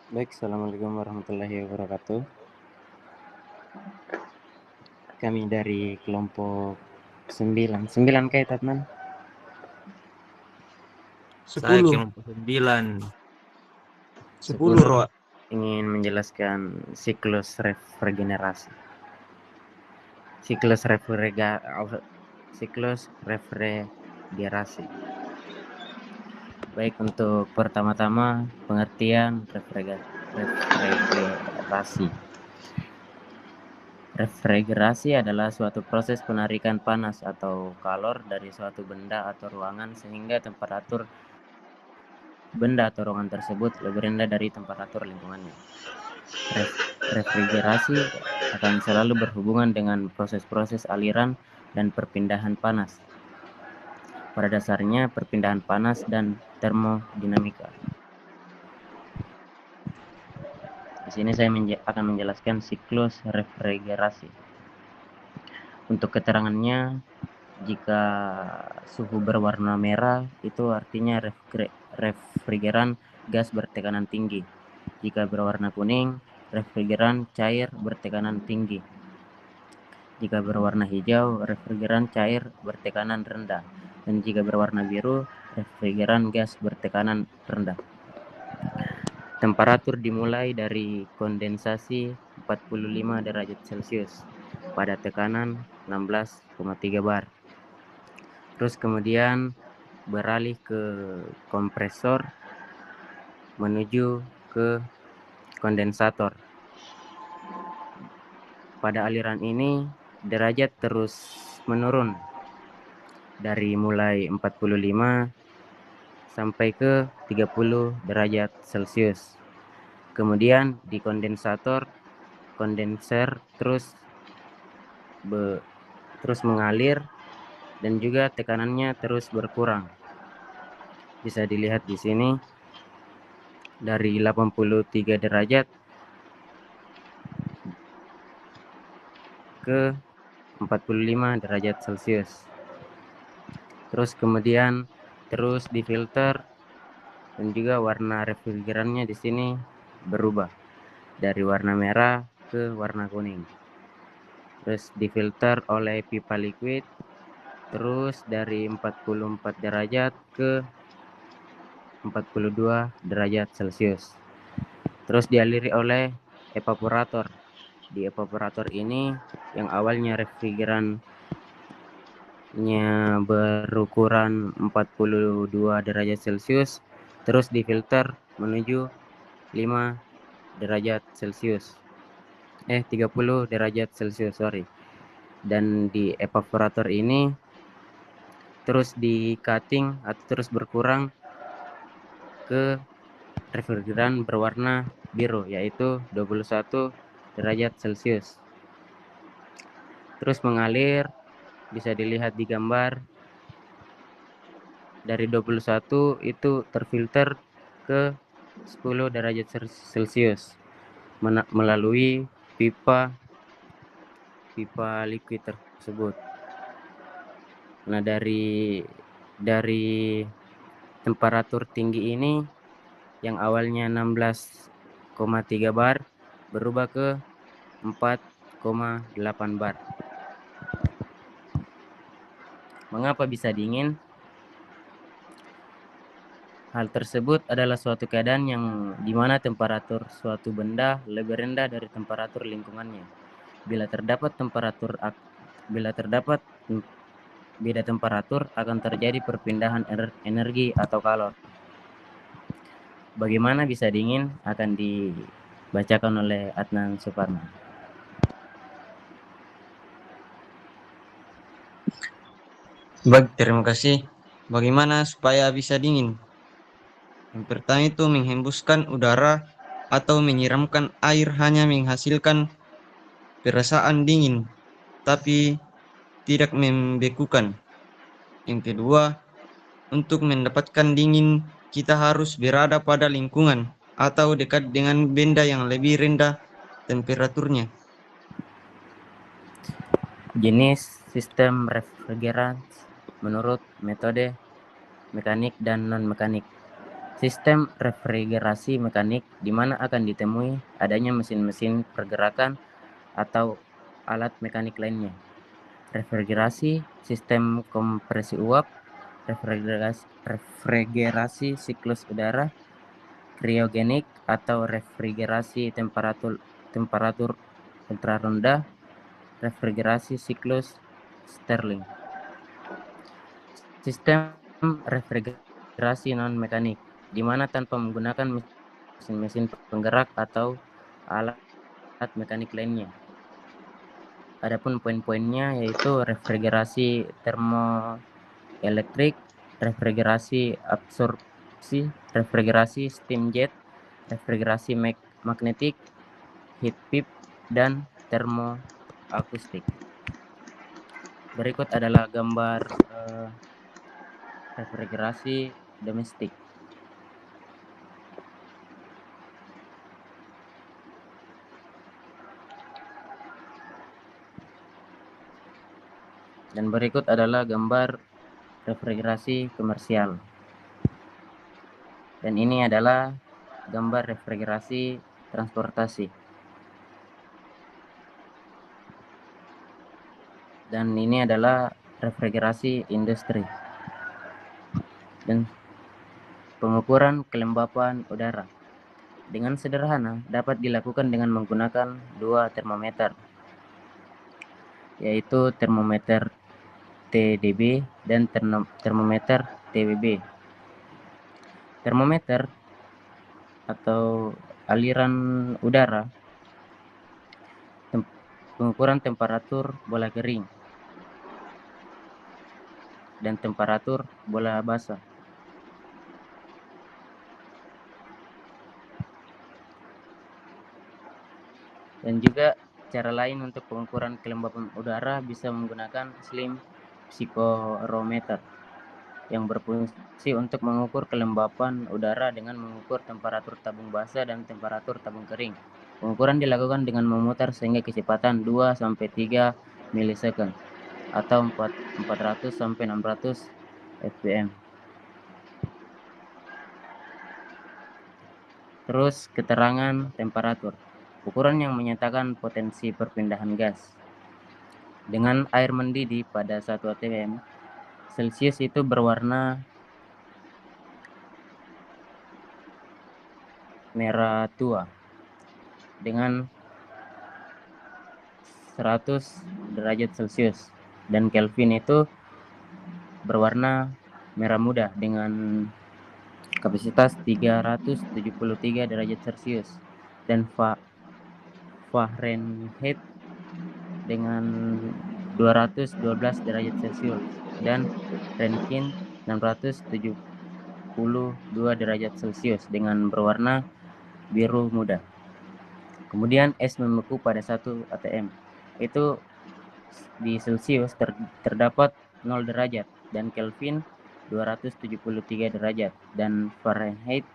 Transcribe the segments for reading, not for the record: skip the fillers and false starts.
Baik, Assalamualaikum warahmatullahi wabarakatuh. Kami dari kelompok 9. 9 kayak Tatman. Saya 10. kelompok 9. 10 10 Roa. ingin menjelaskan siklus regenerasi. Siklus refrigerasi. Baik, untuk pertama-tama pengertian refrigerasi. Refrigerasi adalah suatu proses penarikan panas atau kalor dari suatu benda atau ruangan sehingga temperatur benda atau ruangan tersebut lebih rendah dari temperatur lingkungannya. Refrigerasi akan selalu berhubungan dengan proses-proses aliran dan perpindahan panas. Pada dasarnya, perpindahan panas dan termodinamika. Di sini saya akan menjelaskan siklus refrigerasi. Untuk keterangannya, jika suhu berwarna merah, itu artinya refrigeran gas bertekanan tinggi. Jika berwarna kuning, refrigeran cair bertekanan tinggi. Jika berwarna hijau, refrigeran cair bertekanan rendah. Dan jika berwarna biru, refrigeran gas bertekanan rendah. Temperatur dimulai dari kondensasi 45 derajat Celcius pada tekanan 16,3 bar. Terus kemudian beralih ke kompresor menuju ke kondensator. Pada aliran ini derajat terus menurun dari mulai 45 sampai ke 30 derajat Celcius. Kemudian di kondenser terus mengalir dan juga tekanannya terus berkurang. Bisa dilihat di sini dari 83 derajat ke 45 derajat Celcius. Terus kemudian terus difilter dan juga warna refrigerannya di sini berubah dari warna merah ke warna kuning. Terus difilter oleh pipa liquid terus dari 44 derajat ke 42 derajat Celcius. Terus dialiri oleh evaporator. Di evaporator ini yang awalnya refrigerannya berukuran 42 derajat Celcius terus difilter menuju 5 derajat Celcius. 30 derajat Celcius, sorry. Dan di evaporator ini terus di cutting atau terus berkurang ke refrigeran berwarna biru, yaitu 21 derajat Celcius. Terus mengalir, bisa dilihat di gambar, dari 21 itu terfilter ke 10 derajat Celcius melalui pipa liquid tersebut. Nah, dari temperatur tinggi ini yang awalnya 16,3 bar berubah ke 4,8 bar. Mengapa bisa dingin? Hal tersebut adalah suatu keadaan yang dimana temperatur suatu benda lebih rendah dari temperatur lingkungannya. Bila terdapat beda temperatur akan terjadi perpindahan energi atau kalor. Bagaimana bisa dingin akan dibacakan oleh Adnan Suparman. Baik, terima kasih. Bagaimana supaya bisa dingin? Yang pertama itu menghembuskan udara atau menyiramkan air hanya menghasilkan perasaan dingin, tapi tidak membekukan. Yang kedua, untuk mendapatkan dingin, kita harus berada pada lingkungan atau dekat dengan benda yang lebih rendah temperaturnya. Jenis sistem refrigeran menurut metode mekanik dan non-mekanik. Sistem refrigerasi mekanik, di mana akan ditemui adanya mesin-mesin pergerakan atau alat mekanik lainnya. Refrigerasi sistem kompresi uap, refrigerasi siklus udara, kriogenik atau refrigerasi temperatur ultra rendah, refrigerasi siklus Stirling. Sistem refrigerasi non-mekanik, di mana tanpa menggunakan mesin-mesin penggerak atau alat mekanik lainnya. Adapun poin-poinnya yaitu refrigerasi termoelektrik, refrigerasi absorpsi, refrigerasi steam jet, refrigerasi magnetik, heat pip, dan termoakustik. Berikut adalah gambar refrigerasi domestik. Dan berikut adalah gambar refrigerasi komersial. Dan ini adalah gambar refrigerasi transportasi. Dan ini adalah refrigerasi industri. Dan pengukuran kelembapan udara dengan sederhana dapat dilakukan dengan menggunakan dua termometer, yaitu termometer TDB dan termometer TBB. Termometer atau aliran udara, pengukuran temperatur bola kering dan temperatur bola basah. Dan juga cara lain untuk pengukuran kelembapan udara bisa menggunakan slim psychrometer yang berfungsi untuk mengukur kelembapan udara dengan mengukur temperatur tabung basah dan temperatur tabung kering. Pengukuran dilakukan dengan memutar sehingga kecepatan 2-3 milisecond atau 400-600 fpm. Terus keterangan temperatur, ukuran yang menyatakan potensi perpindahan gas. Dengan air mendidih pada 1 atm Celcius itu berwarna merah tua dengan 100 derajat Celcius, dan Kelvin itu berwarna merah muda dengan kapasitas 373 derajat Celcius, dan Fahrenheit dengan 212 derajat Celcius, dan Rentgen 672 derajat Celcius dengan berwarna biru muda. Kemudian es membeku pada 1 atm. Itu di Celcius terdapat 0 derajat, dan Kelvin 273 derajat, dan Fahrenheit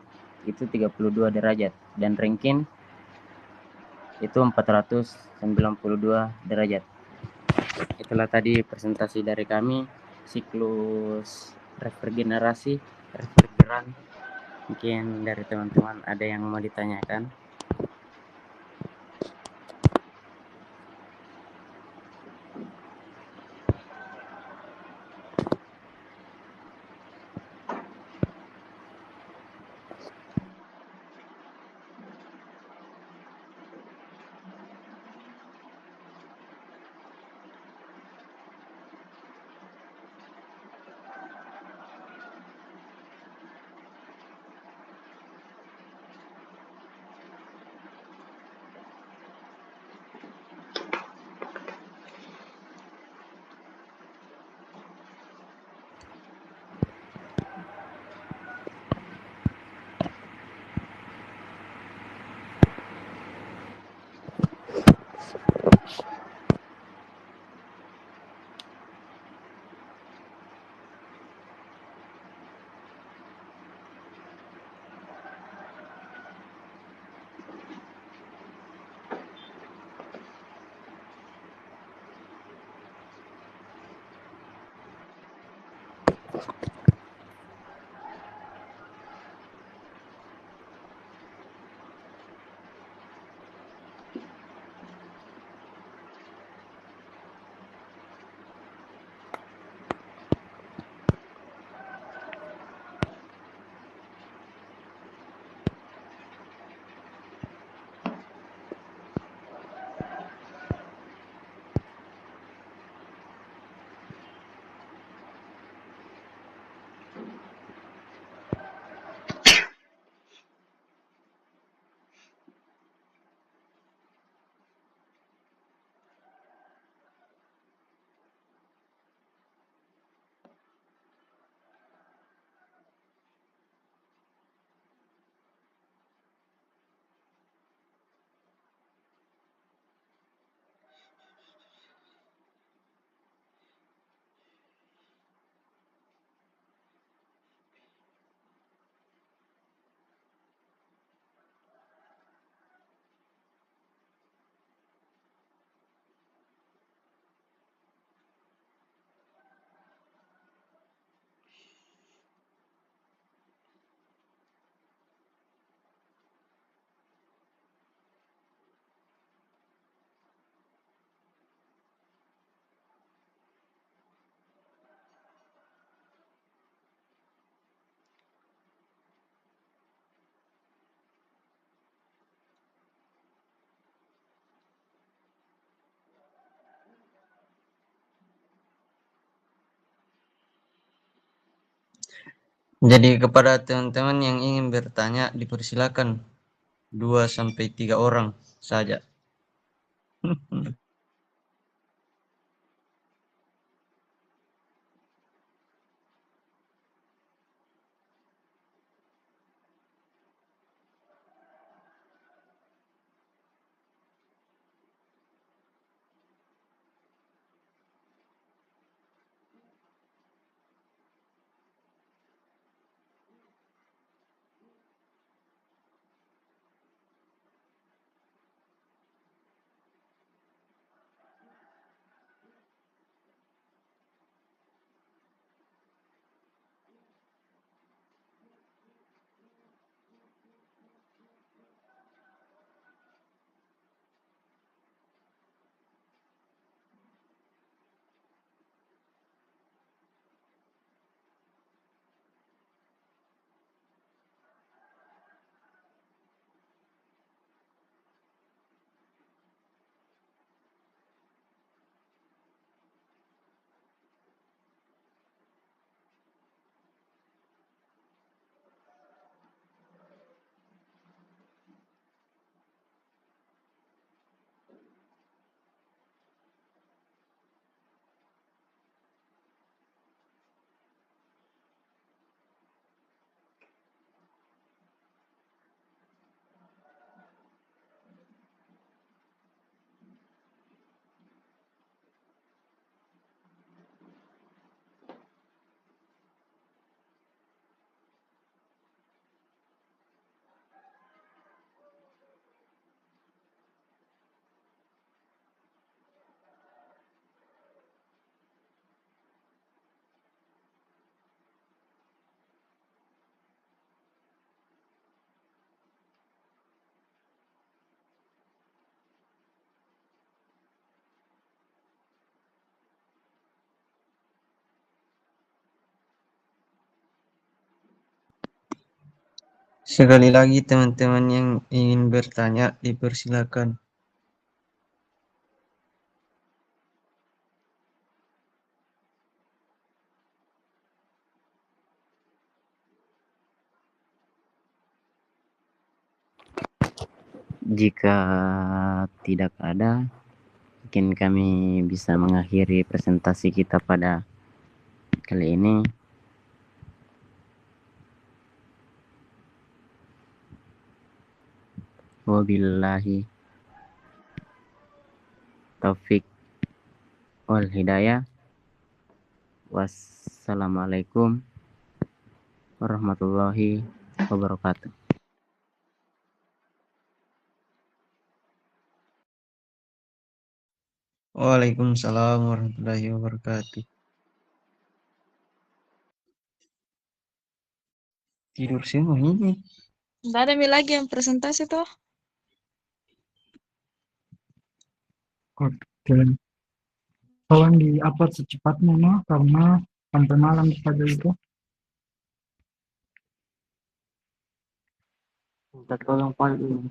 itu 32 derajat, dan Rentgen itu 492 derajat. Itulah tadi presentasi dari kami, siklus refrigeran. Mungkin dari teman-teman ada yang mau ditanyakan. Jadi kepada teman-teman yang ingin bertanya dipersilakan 2 sampai 3 orang saja. Sekali lagi teman-teman yang ingin bertanya dipersilakan. Jika tidak ada, mungkin kami bisa mengakhiri presentasi kita pada kali ini. Wabillahi taufik wal hidayah. Wassalamualaikum warahmatullahi wabarakatuh. Waalaikumsalam warahmatullahi wabarakatuh. Tidur semua ini. Nggak ada lagi yang presentasi tuh. Oke, tolong di-upload secepatnya, no, karena sampai malam saja itu. Minta tolong paling